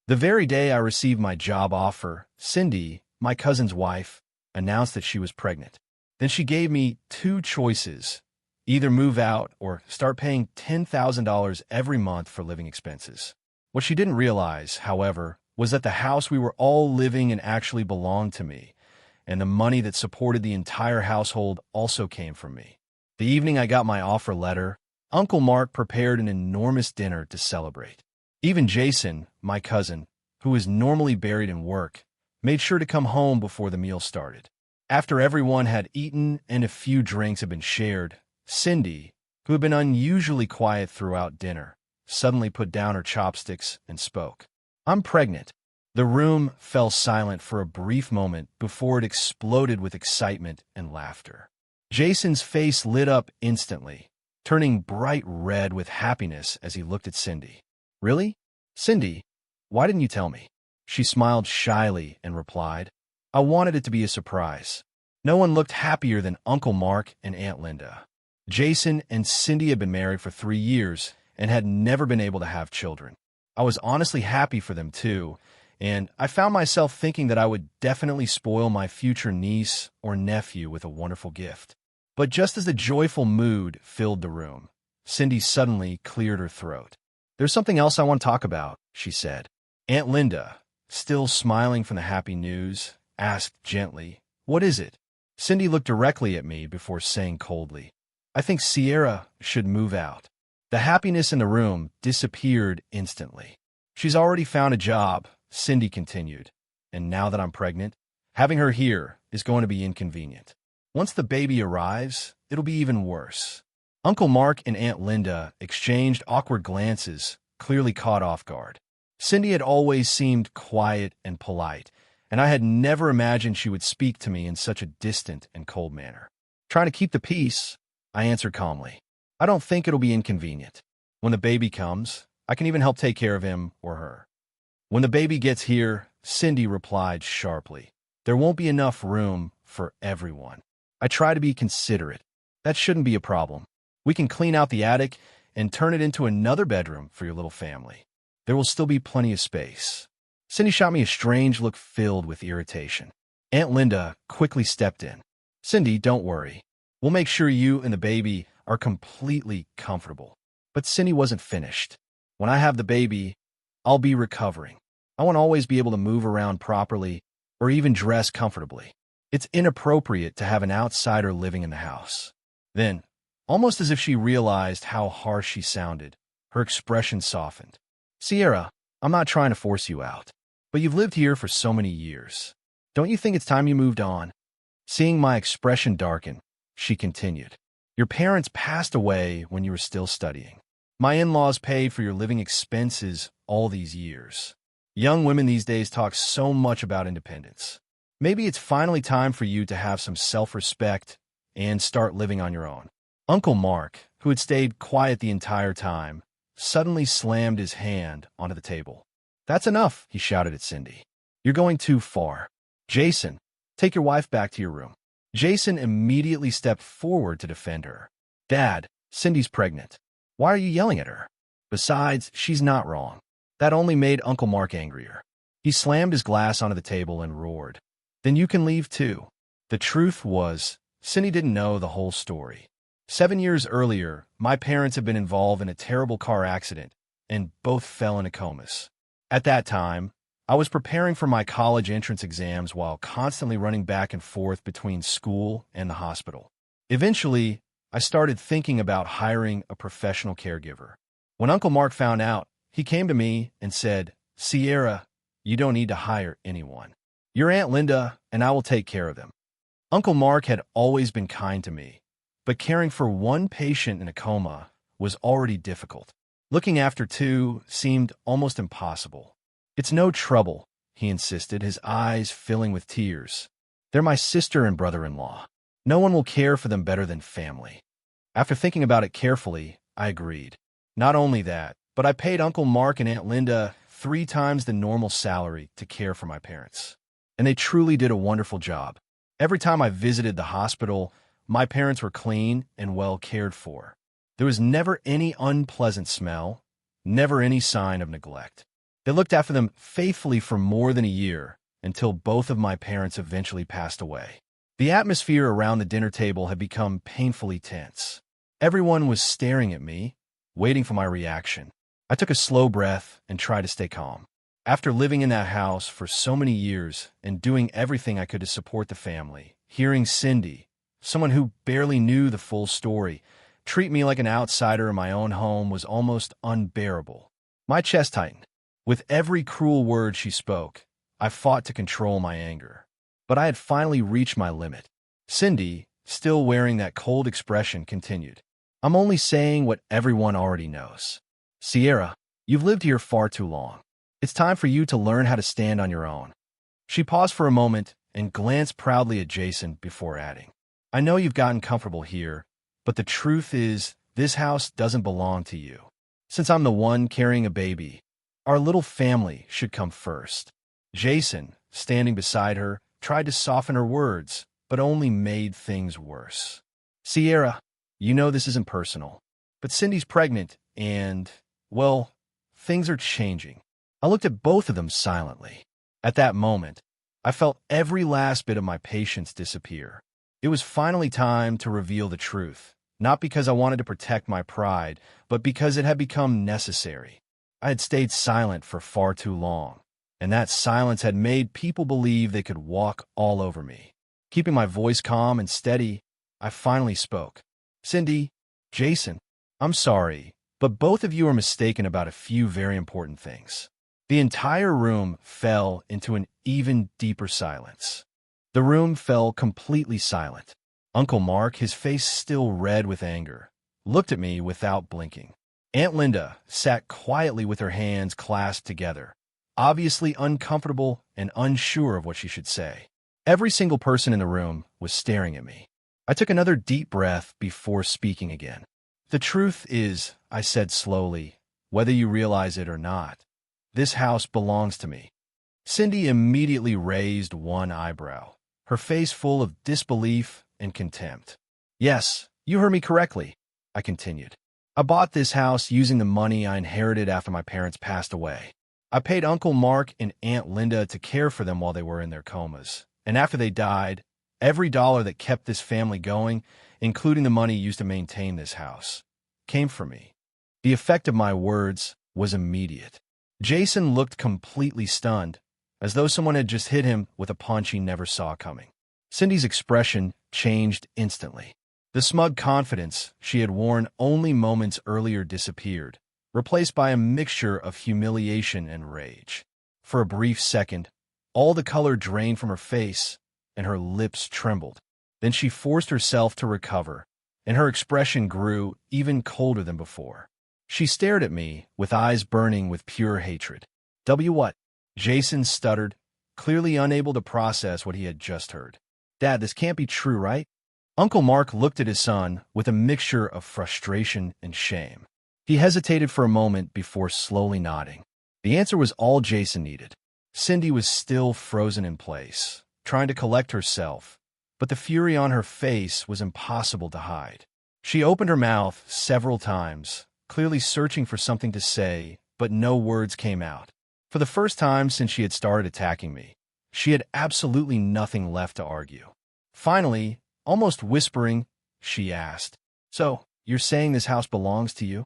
The very day I received my job offer, Cindy, my cousin's wife, announced that she was pregnant. Then she gave me two choices: either move out or start paying $10,000 every month for living expenses. What she didn't realize, however, was that the house we were all living in actually belonged to me, and the money that supported the entire household also came from me. The evening I got my offer letter, Uncle Mark prepared an enormous dinner to celebrate. Even Jason, my cousin, who is normally buried in work, made sure to come home before the meal started. After everyone had eaten and a few drinks had been shared, Cindy, who had been unusually quiet throughout dinner, suddenly put down her chopsticks and spoke. "I'm pregnant." The room fell silent for a brief moment before it exploded with excitement and laughter. Jason's face lit up instantly, turning bright red with happiness as he looked at Cindy. "Really? Cindy, why didn't you tell me?" She smiled shyly and replied, "I wanted it to be a surprise." No one looked happier than Uncle Mark and Aunt Linda. Jason and Cindy had been married for 3 years and had never been able to have children. I was honestly happy for them too, and I found myself thinking that I would definitely spoil my future niece or nephew with a wonderful gift. But just as the joyful mood filled the room, Cindy suddenly cleared her throat. "There's something else I want to talk about," she said. Aunt Linda, still smiling from the happy news, asked gently, "What is it?" Cindy looked directly at me before saying coldly, "I think Sierra should move out." The happiness in the room disappeared instantly. "She's already found a job," Cindy continued, "and now that I'm pregnant, having her here is going to be inconvenient. Once the baby arrives, it'll be even worse." Uncle Mark and Aunt Linda exchanged awkward glances, clearly caught off guard. Cindy had always seemed quiet and polite, and I had never imagined she would speak to me in such a distant and cold manner. "Trying to keep the peace," I answered calmly. "I don't think it'll be inconvenient. When the baby comes, I can even help take care of him or her." "When the baby gets here," Cindy replied sharply, "there won't be enough room for everyone. I try to be considerate. That shouldn't be a problem. We can clean out the attic and turn it into another bedroom for your little family. There will still be plenty of space." Cindy shot me a strange look filled with irritation. Aunt Linda quickly stepped in. "Cindy, don't worry. We'll make sure you and the baby are completely comfortable." But Cindy wasn't finished. "When I have the baby, I'll be recovering. I won't always be able to move around properly or even dress comfortably. It's inappropriate to have an outsider living in the house." Then, almost as if she realized how harsh she sounded, her expression softened. "Sierra, I'm not trying to force you out, but you've lived here for so many years. Don't you think it's time you moved on?" Seeing my expression darken, she continued, "Your parents passed away when you were still studying. My in-laws paid for your living expenses all these years. Young women these days talk so much about independence. Maybe it's finally time for you to have some self-respect and start living on your own." Uncle Mark, who had stayed quiet the entire time, suddenly slammed his hand onto the table. "That's enough," he shouted at Cindy. "You're going too far. Jason, take your wife back to your room." Jason immediately stepped forward to defend her. "Dad, Cindy's pregnant. Why are you yelling at her? Besides, she's not wrong." That only made Uncle Mark angrier. He slammed his glass onto the table and roared, "Then you can leave too." The truth was, Cindy didn't know the whole story. 7 years earlier, my parents had been involved in a terrible car accident, and both fell into comas. At that time, I was preparing for my college entrance exams while constantly running back and forth between school and the hospital. Eventually, I started thinking about hiring a professional caregiver. When Uncle Mark found out, he came to me and said, "Sierra, you don't need to hire anyone. Your Aunt Linda and I will take care of them." Uncle Mark had always been kind to me, but caring for one patient in a coma was already difficult. Looking after two seemed almost impossible. "It's no trouble," he insisted, his eyes filling with tears. "They're my sister and brother-in-law. No one will care for them better than family." After thinking about it carefully, I agreed. Not only that, but I paid Uncle Mark and Aunt Linda 3 times the normal salary to care for my parents. And they truly did a wonderful job. Every time I visited the hospital, my parents were clean and well cared for. There was never any unpleasant smell, never any sign of neglect. They looked after them faithfully for more than a year, until both of my parents eventually passed away. The atmosphere around the dinner table had become painfully tense. Everyone was staring at me, waiting for my reaction. I took a slow breath and tried to stay calm. After living in that house for so many years and doing everything I could to support the family, hearing Cindy, someone who barely knew the full story, treat me like an outsider in my own home was almost unbearable. My chest tightened. With every cruel word she spoke, I fought to control my anger. But I had finally reached my limit. Cindy, still wearing that cold expression, continued. I'm only saying what everyone already knows. Sierra, you've lived here far too long. It's time for you to learn how to stand on your own. She paused for a moment and glanced proudly at Jason before adding, I know you've gotten comfortable here, but the truth is, this house doesn't belong to you. Since I'm the one carrying a baby, our little family should come first. Jason, standing beside her, tried to soften her words, but only made things worse. Sierra, you know this isn't personal, but Cindy's pregnant and, well, things are changing. I looked at both of them silently. At that moment, I felt every last bit of my patience disappear. It was finally time to reveal the truth, not because I wanted to protect my pride, but because it had become necessary. I had stayed silent for far too long, and that silence had made people believe they could walk all over me. Keeping my voice calm and steady, I finally spoke. Cindy, Jason, I'm sorry, but both of you are mistaken about a few very important things. The entire room fell into an even deeper silence. The room fell completely silent. Uncle Mark, his face still red with anger, looked at me without blinking. Aunt Linda sat quietly with her hands clasped together, obviously uncomfortable and unsure of what she should say. Every single person in the room was staring at me. I took another deep breath before speaking again. The truth is, I said slowly, whether you realize it or not, this house belongs to me. Cindy immediately raised one eyebrow, her face full of disbelief and contempt. Yes, you heard me correctly, I continued. I bought this house using the money I inherited after my parents passed away. I paid Uncle Mark and Aunt Linda to care for them while they were in their comas. And after they died, every dollar that kept this family going, including the money used to maintain this house, came from me. The effect of my words was immediate. Jason looked completely stunned, as though someone had just hit him with a punch he never saw coming. Cindy's expression changed instantly. The smug confidence she had worn only moments earlier disappeared, replaced by a mixture of humiliation and rage. For a brief second, all the color drained from her face, and her lips trembled. Then she forced herself to recover, and her expression grew even colder than before. She stared at me with eyes burning with pure hatred. What? Jason stuttered, clearly unable to process what he had just heard. Dad, this can't be true, right? Uncle Mark looked at his son with a mixture of frustration and shame. He hesitated for a moment before slowly nodding. The answer was all Jason needed. Cindy was still frozen in place, trying to collect herself, but the fury on her face was impossible to hide. She opened her mouth several times, clearly searching for something to say, but no words came out. For the first time since she had started attacking me, she had absolutely nothing left to argue. Finally, almost whispering, she asked, So, you're saying this house belongs to you?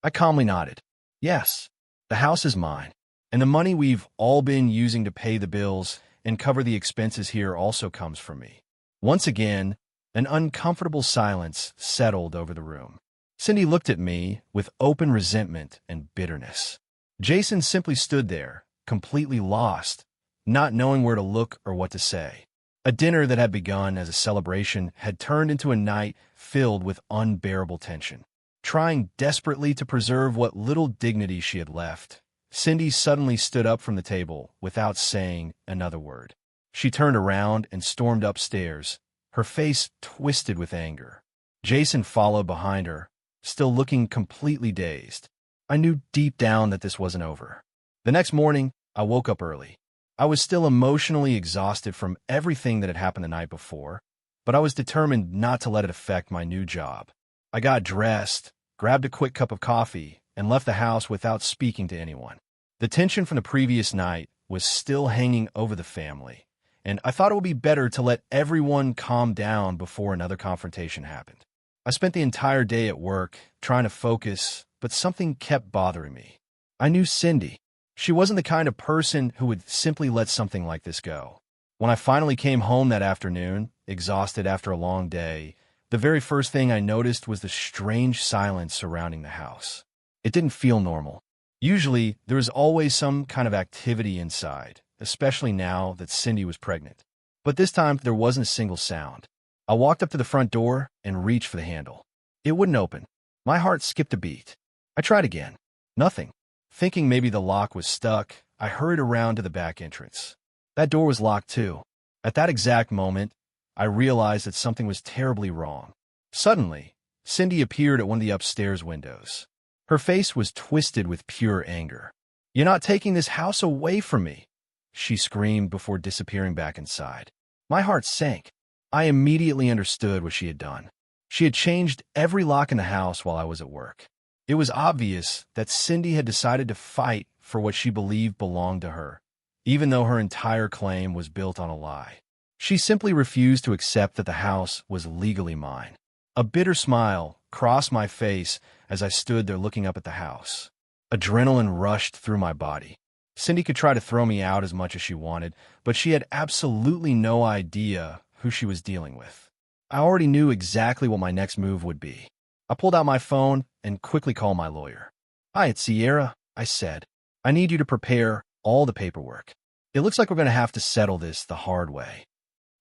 I calmly nodded. Yes, the house is mine, and the money we've all been using to pay the bills and cover the expenses here also comes from me. Once again, an uncomfortable silence settled over the room. Cindy looked at me with open resentment and bitterness. Jason simply stood there, completely lost, not knowing where to look or what to say. A dinner that had begun as a celebration had turned into a night filled with unbearable tension. Trying desperately to preserve what little dignity she had left, Cindy suddenly stood up from the table without saying another word. She turned around and stormed upstairs, her face twisted with anger. Jason followed behind her, still looking completely dazed. I knew deep down that this wasn't over. The next morning, I woke up early. I was still emotionally exhausted from everything that had happened the night before, but I was determined not to let it affect my new job. I got dressed, grabbed a quick cup of coffee, and left the house without speaking to anyone. The tension from the previous night was still hanging over the family, and I thought it would be better to let everyone calm down before another confrontation happened. I spent the entire day at work trying to focus, but something kept bothering me. I knew Cindy. She wasn't the kind of person who would simply let something like this go. When I finally came home that afternoon, exhausted after a long day, the very first thing I noticed was the strange silence surrounding the house. It didn't feel normal. Usually, there was always some kind of activity inside, especially now that Cindy was pregnant. But this time, there wasn't a single sound. I walked up to the front door and reached for the handle. It wouldn't open. My heart skipped a beat. I tried again. Nothing. Thinking maybe the lock was stuck, I hurried around to the back entrance. That door was locked too. At that exact moment, I realized that something was terribly wrong. Suddenly, Cindy appeared at one of the upstairs windows. Her face was twisted with pure anger. "You're not taking this house away from me," she screamed before disappearing back inside. My heart sank. I immediately understood what she had done. She had changed every lock in the house while I was at work. It was obvious that Cindy had decided to fight for what she believed belonged to her, even though her entire claim was built on a lie. She simply refused to accept that the house was legally mine. A bitter smile crossed my face as I stood there looking up at the house. Adrenaline rushed through my body. Cindy could try to throw me out as much as she wanted, but she had absolutely no idea who she was dealing with. I already knew exactly what my next move would be. I pulled out my phone and quickly called my lawyer. "Hi, it's Sierra," I said. "I need you to prepare all the paperwork. It looks like we're going to have to settle this the hard way."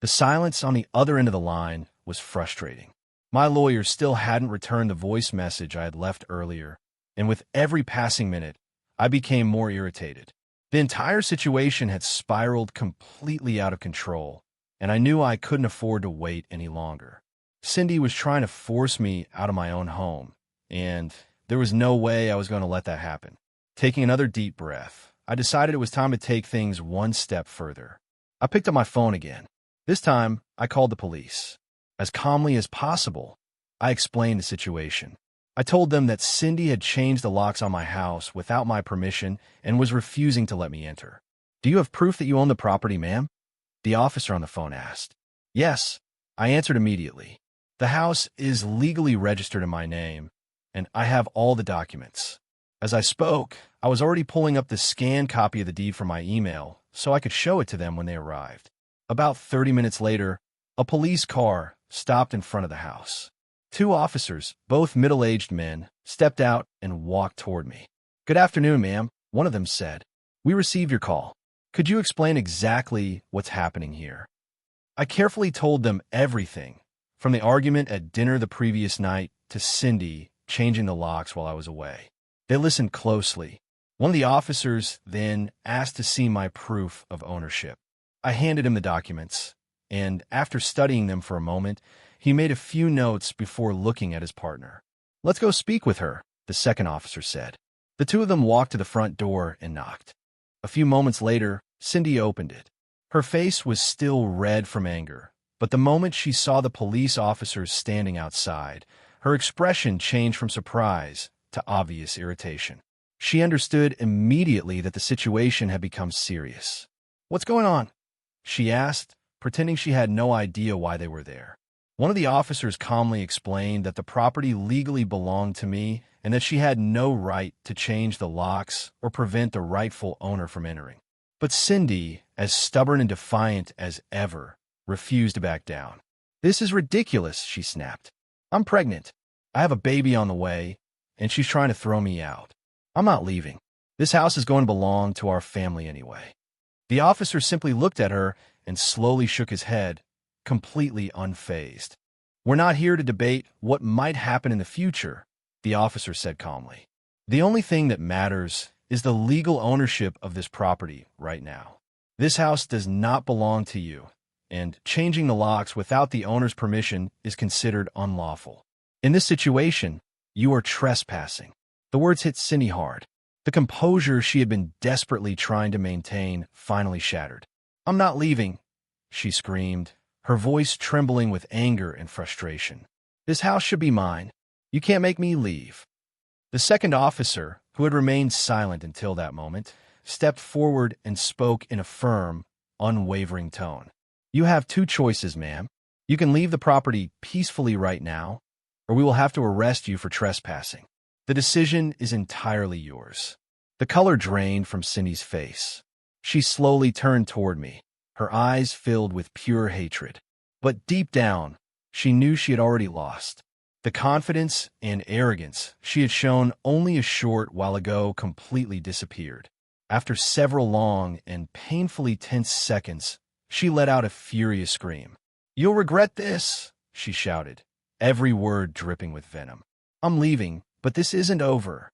The silence on the other end of the line was frustrating. My lawyer still hadn't returned the voice message I had left earlier, and with every passing minute, I became more irritated. The entire situation had spiraled completely out of control, and I knew I couldn't afford to wait any longer. Cindy was trying to force me out of my own home, and there was no way I was going to let that happen. Taking another deep breath, I decided it was time to take things one step further. I picked up my phone again. This time, I called the police. As calmly as possible, I explained the situation. I told them that Cindy had changed the locks on my house without my permission and was refusing to let me enter. "Do you have proof that you own the property, ma'am?" the officer on the phone asked. "Yes," I answered immediately. "The house is legally registered in my name, and I have all the documents." As I spoke, I was already pulling up the scanned copy of the deed from my email so I could show it to them when they arrived. About 30 minutes later, a police car stopped in front of the house. Two officers, both middle-aged men, stepped out and walked toward me. "Good afternoon, ma'am," one of them said. "We received your call. Could you explain exactly what's happening here?" I carefully told them everything, from the argument at dinner the previous night to Cindy changing the locks while I was away. They listened closely. One of the officers then asked to see my proof of ownership. I handed him the documents, and after studying them for a moment, he made a few notes before looking at his partner. "Let's go speak with her," the second officer said. The two of them walked to the front door and knocked. A few moments later, Cindy opened it. Her face was still red from anger, but the moment she saw the police officers standing outside, her expression changed from surprise to obvious irritation. She understood immediately that the situation had become serious. "What's going on?" she asked, pretending she had no idea why they were there. One of the officers calmly explained that the property legally belonged to me and that she had no right to change the locks or prevent the rightful owner from entering. But Cindy, as stubborn and defiant as ever, refused to back down. "This is ridiculous," she snapped. "I'm pregnant. I have a baby on the way, and she's trying to throw me out. I'm not leaving. This house is going to belong to our family anyway." The officer simply looked at her and slowly shook his head, completely unfazed. "We're not here to debate what might happen in the future," the officer said calmly. "The only thing that matters is the legal ownership of this property right now. This house does not belong to you, and changing the locks without the owner's permission is considered unlawful. In this situation, you are trespassing." The words hit Cindy hard. The composure she had been desperately trying to maintain finally shattered. "I'm not leaving," she screamed, her voice trembling with anger and frustration. "This house should be mine. You can't make me leave." The second officer, who had remained silent until that moment, stepped forward and spoke in a firm, unwavering tone. You have two choices, ma'am. You can leave the property peacefully right now, or we will have to arrest you for trespassing. The decision is entirely yours. The color drained from Cindy's face. She slowly turned toward me, her eyes filled with pure hatred. But deep down, she knew she had already lost. The confidence and arrogance she had shown only a short while ago completely disappeared. After several long and painfully tense seconds, she let out a furious scream. "You'll regret this," she shouted, every word dripping with venom. "I'm leaving, but this isn't over."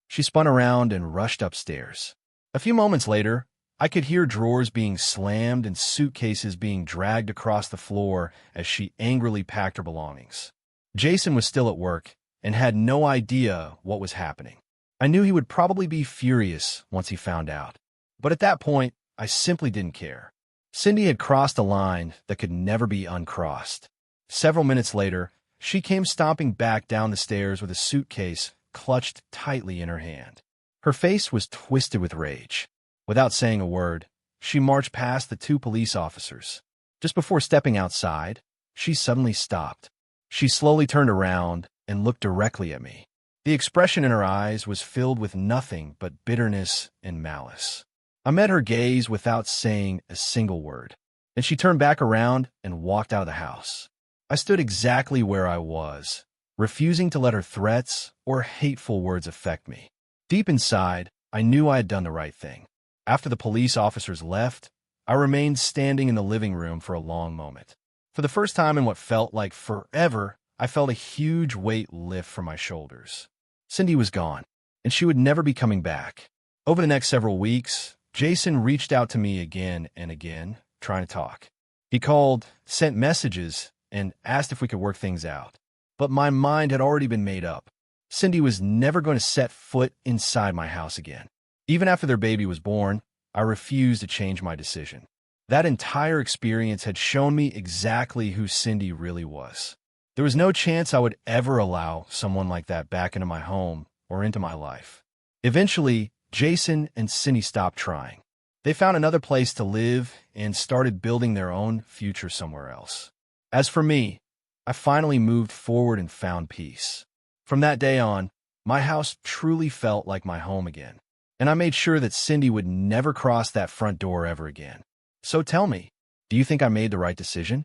She spun around and rushed upstairs. A few moments later, I could hear drawers being slammed and suitcases being dragged across the floor as she angrily packed her belongings. Jason was still at work and had no idea what was happening. I knew he would probably be furious once he found out. But at that point, I simply didn't care. Cindy had crossed a line that could never be uncrossed. Several minutes later, she came stomping back down the stairs with a suitcase clutched tightly in her hand. Her face was twisted with rage. Without saying a word, she marched past the two police officers. Just before stepping outside, she suddenly stopped. She slowly turned around and looked directly at me. The expression in her eyes was filled with nothing but bitterness and malice. I met her gaze without saying a single word. Then she turned back around and walked out of the house. I stood exactly where I was, refusing to let her threats or hateful words affect me. Deep inside, I knew I had done the right thing. After the police officers left, I remained standing in the living room for a long moment. For the first time in what felt like forever, I felt a huge weight lift from my shoulders. Cindy was gone, and she would never be coming back. Over the next several weeks, Jason reached out to me again and again, trying to talk. He called, sent messages, and asked if we could work things out. But my mind had already been made up. Cindy was never going to set foot inside my house again. Even after their baby was born, I refused to change my decision. That entire experience had shown me exactly who Cindy really was. There was no chance I would ever allow someone like that back into my home or into my life. Eventually, Jason and Cindy stopped trying. They found another place to live and started building their own future somewhere else. As for me, I finally moved forward and found peace. From that day on, my house truly felt like my home again, and I made sure that Cindy would never cross that front door ever again. So tell me, do you think I made the right decision?